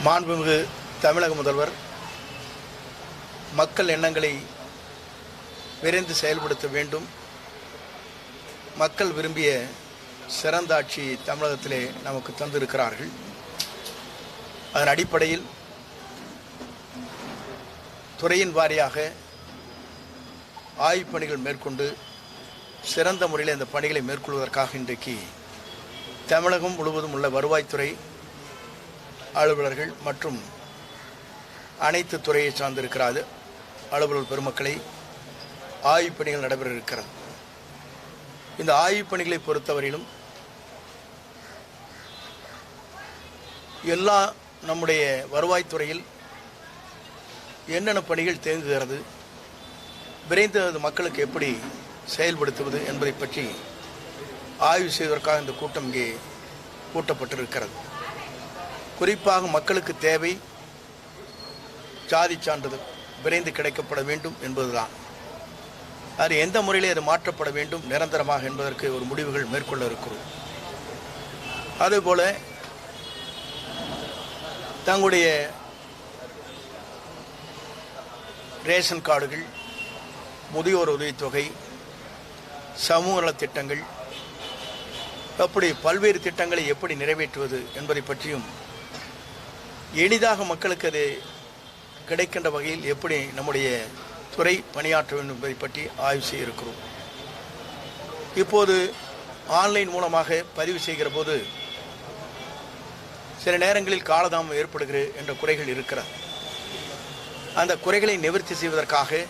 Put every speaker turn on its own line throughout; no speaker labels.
மாண்புமிகு தமிழக முதல்வர் மக்கள் எண்ணங்களை விரைந்து செயல்படுத்த வேண்டும். மக்கள் விரும்பிய சிறந்த ஆட்சி தமிழகத்திலே நமக்கு தந்திருக்கிறார்கள். அதன் அடிப்படையில் துறையின் வாரியாக ஆய்வுப் பணிகள் மேற்கொண்டு சிறந்த முறையில் இந்த பணிகளை மேற்கொள்வதற்காக இன்றைக்கு தமிழகம் முழுவதும் உள்ள வருவாய்த்துறை அலுவலர்கள் மற்றும் அனைத்து துறையை சார்ந்திருக்கிறார் அலுவலர் பெருமக்களை ஆய்வுப் பணிகள் நடைபெற இருக்கிறது. இந்த ஆய்வுப் பணிகளை பொறுத்தவரையிலும் எல்லா நம்முடைய வருவாய்த்துறையில் என்னென்ன பணிகள் தேங்குகிறது, விரைந்து மக்களுக்கு எப்படி செயல்படுத்துவது என்பதை பற்றி ஆய்வு செய்வதற்காக இந்த கூட்டம் இங்கே கூட்டப்பட்டிருக்கிறது. குறிப்பாக மக்களுக்கு தேவை ஜாதி சான்றிதழ் விரைந்து கிடைக்கப்பட வேண்டும் என்பதுதான். அது எந்த முறையிலே அது மாற்றப்பட வேண்டும் நிரந்தரமாக என்பதற்கு ஒரு முடிவுகள் மேற்கொள்ள இருக்கிறோம். அதுபோல தங்களுடைய ரேஷன் கார்டுகள், முதியோர் உதவித்தொகை, சமூக நலத்திட்டங்கள், அப்படி பல்வேறு திட்டங்களை எப்படி நிறைவேற்றுவது என்பதை பற்றியும் எளிதாக மக்களுக்கு அது கிடைக்கின்ற வகையில் எப்படி நம்முடைய துறை பணியாற்ற வேண்டும் என்பதை பற்றி ஆய்வு செய்ய இருக்கிறோம். இப்போது ஆன்லைன் மூலமாக பதிவு செய்கிற போது சில நேரங்களில் காலதாமம் ஏற்படுகிறது என்ற குறைகள் இருக்கிறது. அந்த குறைகளை நிவர்த்தி செய்வதற்காக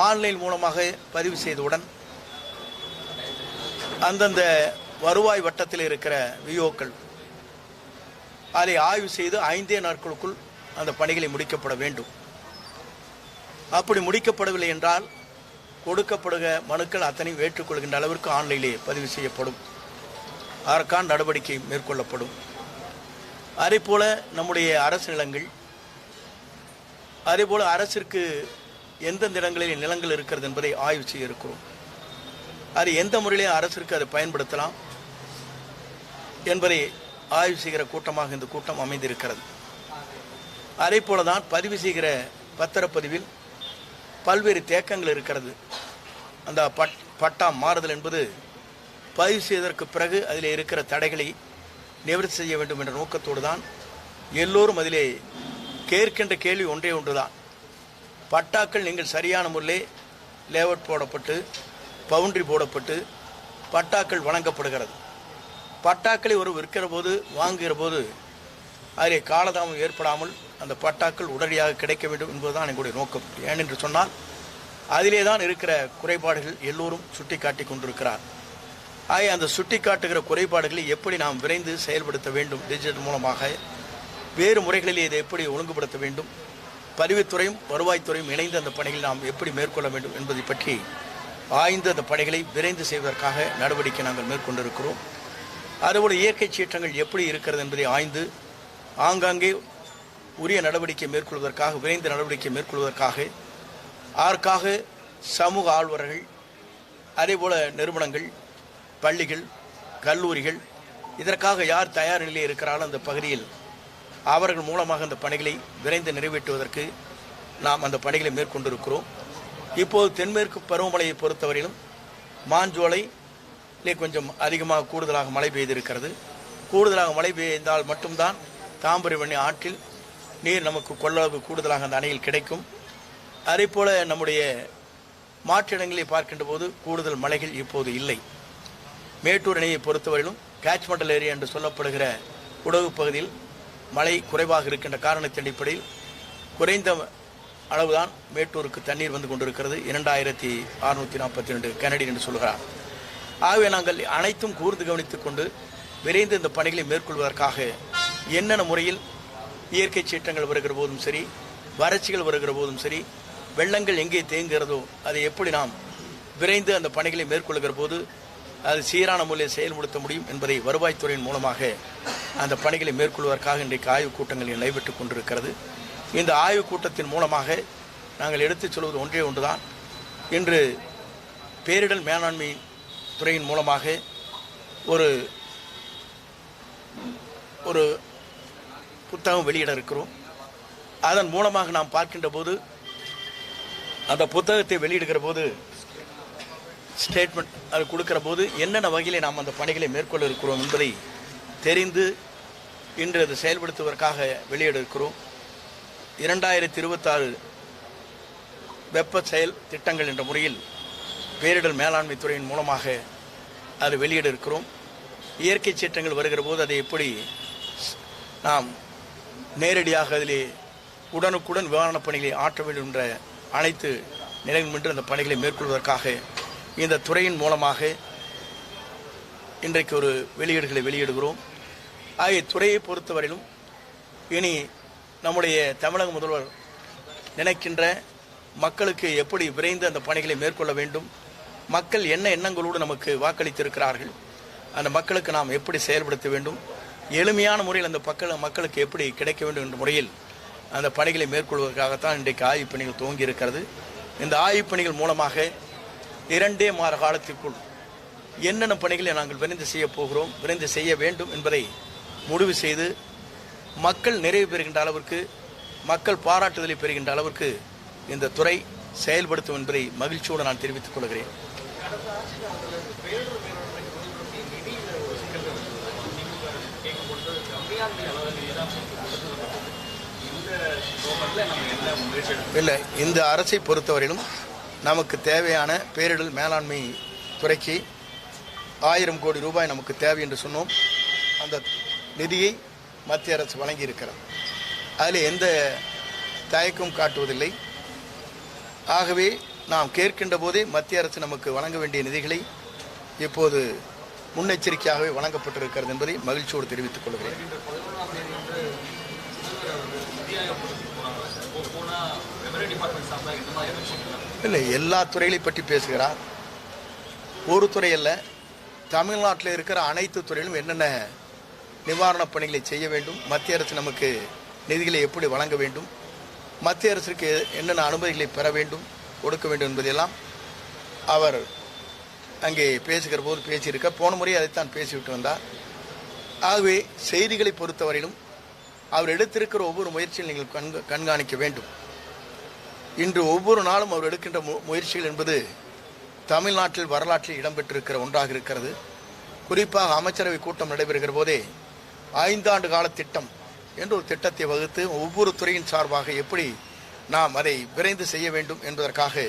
ஆன்லைன் மூலமாக பதிவு செய்தவுடன் அந்தந்த வருவாய் வட்டத்தில் இருக்கிற விஓக்கள் அதை ஆய்வு செய்து 5 நாட்களுக்குள் அந்த பணிகளை முடிக்கப்பட வேண்டும். அப்படி முடிக்கப்படவில்லை என்றால் கொடுக்கப்படுகிற மனுக்கள் அத்தனையும் ஏற்றுக்கொள்கின்ற அளவிற்கு ஆன்லைனிலே பதிவு செய்யப்படும். அதற்கான நடவடிக்கை மேற்கொள்ளப்படும். அதேபோல நம்முடைய அரசு நிலங்கள், அதேபோல அரசிற்கு எந்தெந்த இடங்களில் நிலங்கள் இருக்கிறது என்பதை ஆய்வு செய்ய இருக்கிறோம். அது எந்த முறையிலே அரசிற்கு அதை பயன்படுத்தலாம் என்பதை ஆய்வு செய்கிற கூட்டமாக இந்த கூட்டம் அமைந்திருக்கிறது. அதே போல தான் பதிவு செய்கிற பத்திரப்பதிவில் பல்வேறு தேக்கங்கள் இருக்கிறது. அந்த பட்டா மாறுதல் என்பது பதிவு செய்வதற்கு பிறகு அதில் இருக்கிற தடைகளை நிவர்த்தி செய்ய வேண்டும் என்ற நோக்கத்தோடு தான் எல்லோரும் அதிலே கேட்கின்ற கேள்வி ஒன்றே ஒன்றுதான். பட்டாக்கள் நீங்கள் சரியான முறையில் லேஅவுட் போடப்பட்டு பவுண்டரி போடப்பட்டு பட்டாக்கள் வழங்கப்படுகிறது. பட்டாக்களை ஒரு விற்கிற போது வாங்குகிற போது அதில் காலதாமம் ஏற்படாமல் அந்த பட்டாக்கள் உடனடியாக கிடைக்க வேண்டும் என்பதுதான் எங்களுடைய நோக்கம். ஏனென்று சொன்னால் அதிலே தான் இருக்கிற குறைபாடுகள் எல்லோரும் சுட்டி காட்டி கொண்டிருக்கிறார். ஆக அந்த சுட்டி காட்டுகிற குறைபாடுகளை எப்படி நாம் விரைந்து செயல்படுத்த வேண்டும், டிஜிட்டல் மூலமாக வேறு முறைகளில் இதை எப்படி ஒழுங்குபடுத்த வேண்டும், பதிவுத்துறையும் வருவாய்த்துறையும் இணைந்து அந்த பணிகளை நாம் எப்படி மேற்கொள்ள வேண்டும் என்பதை பற்றி ஆய்ந்து அந்த பணிகளை விரைந்து செய்வதற்காக நடவடிக்கை நாங்கள் மேற்கொண்டிருக்கிறோம். அதுபோல் இயற்கை சீற்றங்கள் எப்படி இருக்கிறது என்பதை ஆய்ந்து ஆங்காங்கே உரிய நடவடிக்கை மேற்கொள்வதற்காக விரைந்து நடவடிக்கை மேற்கொள்வதற்காக அதற்காக சமூக ஆர்வலர்கள், அதேபோல் நிறுவனங்கள், பள்ளிகள், கல்லூரிகள் இதற்காக யார் தயார் நிலையில் இருக்கிறாலும் அந்த பகுதியில் அவர்கள் மூலமாக அந்த பணிகளை விரைந்து நிறைவேற்றுவதற்கு நாம் அந்த பணிகளை மேற்கொண்டிருக்கிறோம். இப்போது தென்மேற்கு பருவமழையை பொறுத்தவரையிலும் மாஞ்சோலையிலே கொஞ்சம் அதிகமாக கூடுதலாக மழை பெய்திருக்கிறது. கூடுதலாக மழை பெய்தால் மட்டும்தான் தாம்பரவண்ணி ஆற்றில் நீர் நமக்கு கொள்ளளவு கூடுதலாக அந்த அணையில் கிடைக்கும். அதேபோல் நம்முடைய மாற்றிடங்களை பார்க்கின்ற போது கூடுதல் மழைகள் இப்போது இல்லை. மேட்டூர் அணையை பொறுத்தவரையிலும் கேட்ச்மெண்டல் ஏரியா என்று சொல்லப்படுகிற குடகு பகுதியில் மழை குறைவாக இருக்கின்ற காரணத்தின் அடிப்படையில் குறைந்த அளவுதான் மேட்டூருக்கு தண்ணீர் வந்து கொண்டிருக்கிறது. 2642 கனடி என்று சொல்கிறார். ஆகவே நாங்கள் அனைத்தும் கூர்ந்து கவனித்துக் கொண்டு விரைந்து இந்த பணிகளை மேற்கொள்வதற்காக என்னென்ன முறையில் இயற்கை சீற்றங்கள் வருகிற போதும் சரி, வறட்சிகள் வருகிற போதும் சரி, வெள்ளங்கள் எங்கே தேங்குகிறதோ அதை எப்படி நாம் விரைந்து அந்த பணிகளை மேற்கொள்கிற போது அது சீரான முறையில் செயல்படுத்த முடியும் என்பதை வருவாய்த்துறையின் மூலமாக அந்த பணிகளை மேற்கொள்வதற்காக இன்றைக்கு ஆய்வுக் கூட்டங்கள் நடைபெற்றுக் கொண்டிருக்கிறது. இந்த ஆய்வுக் கூட்டத்தின் மூலமாக நாங்கள் எடுத்துச் சொல்வது ஒன்றே ஒன்றுதான். இன்று பேரிடர் மேலாண்மை துறையின் மூலமாக ஒரு ஒரு புத்தகம் வெளியிட இருக்கிறோம். அதன் மூலமாக நாம் பார்க்கின்ற போது அந்த புத்தகத்தை வெளியிடுகிற போது ஸ்டேட்மெண்ட் அது கொடுக்கிற போது என்னென்ன வகையிலே நாம் அந்த பணிகளை மேற்கொள்ள இருக்கிறோம் என்பதை தெரிந்து இன்று அதை செயல்படுத்துவதற்காக வெளியிட இருக்கிறோம். 2026 வெப்ப செயல் திட்டங்கள் என்ற முறையில் பேரிடர் மேலாண்மை துறையின் மூலமாக அது வெளியிட இருக்கிறோம். இயற்கை சீற்றங்கள் வருகிற போது அதை எப்படி நாம் நேரடியாக அதிலே உடனுக்குடன் நிவாரணப் பணிகளை ஆற்ற வேண்டும் என்ற அனைத்து நிலையும் என்று அந்த பணிகளை மேற்கொள்வதற்காக இந்த துறையின் மூலமாக இன்றைக்கு ஒரு வெளியீடுகளை வெளியிடுகிறோம். ஆகிய துறையை பொறுத்தவரையிலும் இனி நம்முடைய தமிழக முதல்வர் நினைக்கின்ற மக்களுக்கு எப்படி விரைந்து அந்த பணிகளை மேற்கொள்ள வேண்டும், மக்கள் என்ன எண்ணங்களோடு நமக்கு வாக்களித்திருக்கிறார்கள், அந்த மக்களுக்கு நாம் எப்படி செயல்படுத்த வேண்டும், எளிமையான முறையில் அந்த மக்களுக்கு எப்படி கிடைக்க வேண்டும் என்ற முறையில் அந்த பணிகளை மேற்கொள்வதற்காகத்தான் இன்றைக்கு ஆய்வுப் பணிகள் துவங்கி இருக்கிறது. இந்த ஆய்வுப் பணிகள் மூலமாக 2 மாத காலத்திற்குள் என்னென்ன பணிகளை நாங்கள் விரைந்து செய்ய போகிறோம், விரைந்து செய்ய வேண்டும் என்பதை முடிவு செய்து மக்கள் நிறைவு பெறுகின்ற அளவிற்கு, மக்கள் பாராட்டுதலை பெறுகின்ற அளவிற்கு இந்த துறை செயல்படுத்தும் என்பதை மகிழ்ச்சியோடு நான் தெரிவித்துக் கொள்கிறேன். இல்லை, இந்த அரசை பொறுத்தவரையிலும் நமக்கு தேவையான பேரிடர் மேலாண்மை துறைக்கு 1000 கோடி ரூபாய் நமக்கு தேவை என்று சொன்னோம். அந்த நிதியை மத்திய அரசு வழங்கி இருக்கிறது. அதில் எந்த தயக்கம் காட்டுவதில்லை. ஆகவே நாம் கேட்கின்ற போதே மத்திய அரசு நமக்கு வழங்க வேண்டிய நிதிகளை இப்போது முன்னெச்சரிக்கையாகவே வழங்கப்பட்டிருக்கிறது என்பதை மகிழ்ச்சியோடு தெரிவித்துக் கொள்கிறேன். இல்லை, எல்லா துறைகளை பற்றி பேசுகிறார். ஒரு துறை அல்ல, தமிழ்நாட்டில் இருக்கிற அனைத்து துறையிலும் என்னென்ன நிவாரணப் பணிகளை செய்ய வேண்டும், மத்திய அரசு நமக்கு நிதிகளை எப்படி வழங்க வேண்டும், மத்திய அரசுக்கு என்னென்ன அனுமதிகளை பெற வேண்டும், கொடுக்க வேண்டும் என்பதையெல்லாம் அவர் அங்கே பேசுகிற போது பேசியிருக்க. போன முறை அதைத்தான் பேசிவிட்டு வந்தார். ஆகவே செய்திகளை பொறுத்தவரையிலும் அவர் எடுத்திருக்கிற ஒவ்வொரு முயற்சியில் நீங்கள் கண்காணிக்க வேண்டும். இன்று ஒவ்வொரு நாளும் அவர் எடுக்கின்ற முயற்சிகள் என்பது தமிழ்நாட்டில் வரலாற்றில் இடம்பெற்றிருக்கிற ஒன்றாக இருக்கிறது. குறிப்பாக அமைச்சரவை கூட்டம் நடைபெறுகிற போதே 5 ஆண்டு கால திட்டம் என்று ஒரு திட்டத்தை வகுத்து ஒவ்வொரு துறையின் சார்பாக எப்படி நாம் அதை விரைந்து செய்ய வேண்டும் என்பதற்காக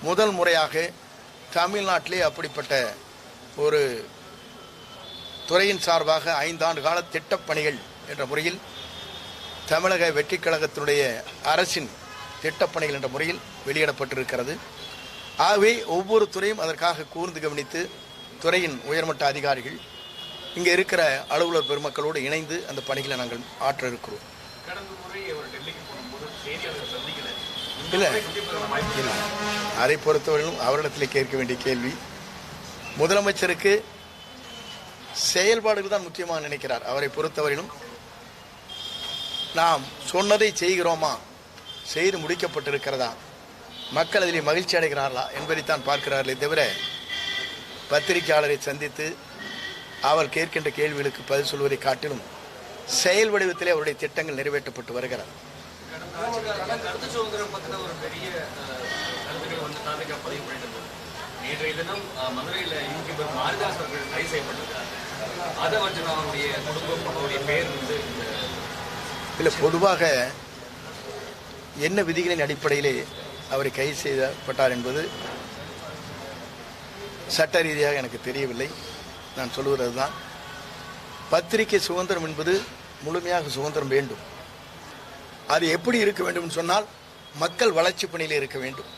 முதல் முறையாக தமிழ்நாட்டிலே அப்படிப்பட்ட ஒரு துறையின் சார்பாக 5 ஆண்டு கால திட்டப்பணிகள் என்ற முறையில் தமிழக வெற்றிக் கழகத்தினுடைய அரசின் திட்டப்பணிகள் என்ற முறையில் வெளியிடப்பட்டிருக்கிறது. ஆகவே ஒவ்வொரு துறையும் அதற்காக கூர்ந்து கவனித்து துறையின் உயர்மட்ட அதிகாரிகள் இங்கே இருக்கிற அலுவலர் பெருமக்களோடு இணைந்து அந்த பணிகளை நாங்கள் ஆற்ற இருக்கிறோம். இல்லை, அதை பொறுத்தவரையிலும் அவரிடத்தில் கேட்க வேண்டிய கேள்வி, முதலமைச்சருக்கு செயல்பாடுகள் தான் முக்கியமாக நினைக்கிறார். அவரை பொறுத்தவரையிலும் நாம் சொன்னதை செய்கிறோமா, செய்து முடிக்கப்பட்டிருக்கிறதா, மக்கள் அதில் மகிழ்ச்சி அடைகிறார்களா என்பதைத்தான் பார்க்கிறார்களே தவிர பத்திரிகையாளரை சந்தித்து அவர் கேட்கின்ற கேள்விகளுக்கு பதில் சொல்வதை காட்டிலும் செயல் வடிவத்திலே அவருடைய திட்டங்கள் நிறைவேற்றப்பட்டு வருகிறது. இல்லை, பொதுவாக என்ன விதிகளின் அடிப்படையிலே அவரை கைது செய்யப்பட்டார் என்பது சட்ட ரீதியாக எனக்கு தெரியவில்லை. நான் சொல்லுகிறது தான், பத்திரிகை சுதந்திரம் என்பது முழுமையாக சுதந்திரம் வேண்டும். அது எப்படி இருக்க வேண்டும் சொன்னால் மக்கள் வளர்ச்சி பணியில் இருக்க வேண்டும்.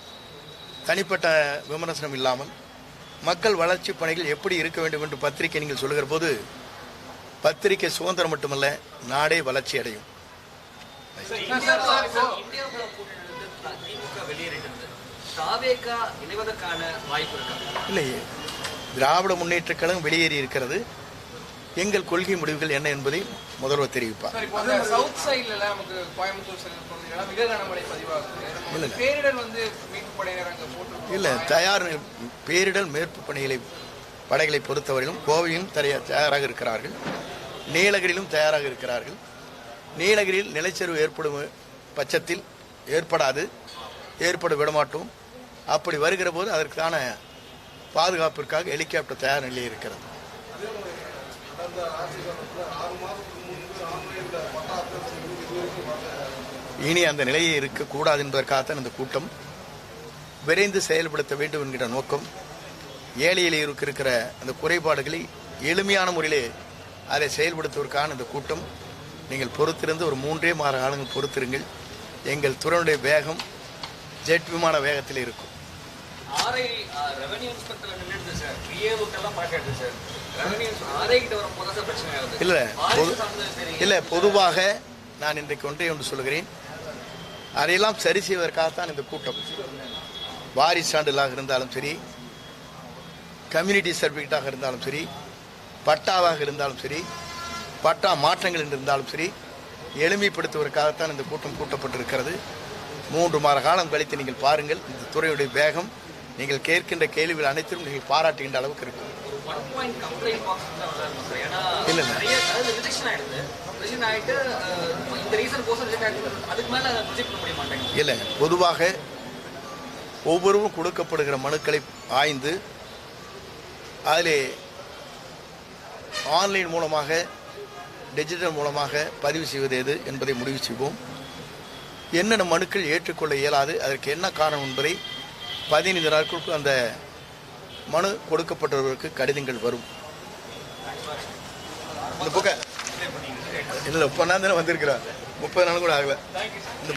தனிப்பட்ட விமர்சனம் இல்லாமல் மக்கள் வளர்ச்சி பணிகள் எப்படி இருக்க வேண்டும் என்று பத்திரிகை நீங்கள் சொல்லுகிற போது பத்திரிகை சுதந்திரம் மட்டுமல்ல, நாடே வளர்ச்சி அடையும். இல்லை, திராவிட முன்னேற்றக் கழகம் வெளியேறி இருக்கிறது. எங்கள் கொள்கை முடிவுகள் என்ன என்பதை முதல்வர் தெரிவிப்பார். இல்லை, பேரிடர் மீட்பு படைகளை பொறுத்தவரையிலும் கோவையும் தயாராக இருக்கிறார்கள், நீலகிரியிலும் தயாராக இருக்கிறார்கள். நீலகிரியில் நிலச்சரிவு ஏற்படும் பட்சத்தில் ஏற்படாது, ஏற்பட விடமாட்டோம். அப்படி வருகிற போது அதற்கான பாதுகாப்பிற்காக ஹெலிகாப்டர் தயார் நிலையில் இருக்கிறது. இனி அந்த நிலையை இருக்கக்கூடாது என்பதற்காகத்தான் இந்த கூட்டம். விரைந்து செயல்படுத்த வேண்டும் என்கிற நோக்கம். ஏழை எளியோருக்கு இருக்கிற அந்த குறைபாடுகளை எளிமையான முறையிலே அதை செயல்படுத்துவதற்கான இந்த கூட்டம். நீங்கள் பொறுத்திருந்து ஒரு 3 மாத காலங்கள் பொறுத்திருங்கள். எங்கள் துறையுடைய வேகம் ஜெட் விமான வேகத்தில் இருக்கும். இல்லை, பொதுவாக நான் இன்றைக்கு ஒன்று சொல்கிறேன். அதையெல்லாம் சரி செய்வதற்காகத்தான் இந்த கூட்டம். வாரிசு சான்றிதழாக இருந்தாலும் சரி, கம்யூனிட்டி சர்டிஃபிகேட்டாக இருந்தாலும் சரி, பட்டாவாக இருந்தாலும் சரி, பட்டா மாற்றங்கள் இருந்தாலும் சரி, எளிமைப்படுத்துவதற்காகத்தான் இந்த கூட்டம் கூட்டப்பட்டிருக்கிறது. 3 மாத காலம் கழித்து நீங்கள் பாருங்கள், இந்த துறையுடைய வேகம் நீங்கள் கேட்கின்ற கேள்விகள் அனைத்திலும் நீங்கள் பாராட்டுகின்ற அளவுக்கு இருக்கும். இல்லை, பொதுவாக ஒவ்வொருவரும் கொடுக்கப்படுகிற மனுக்களை ஆய்ந்து அதிலே ஆன்லைன் மூலமாக டிஜிட்டல் மூலமாக பதிவு செய்வது எது என்பதை முடிவு செய்வோம். என்னென்ன மனுக்கள் ஏற்றுக்கொள்ள இயலாது, அதற்கு என்ன காரணம் என்பதை 15 நாட்களுக்கு அந்த மனு கொடுக்கப்பட்டவர்களுக்கு கடிதங்கள் வரும். இந்த புக்கை இல்லை, இப்போ நான் தானே வந்திருக்கிறேன், 30 நாள் கூட ஆகலை.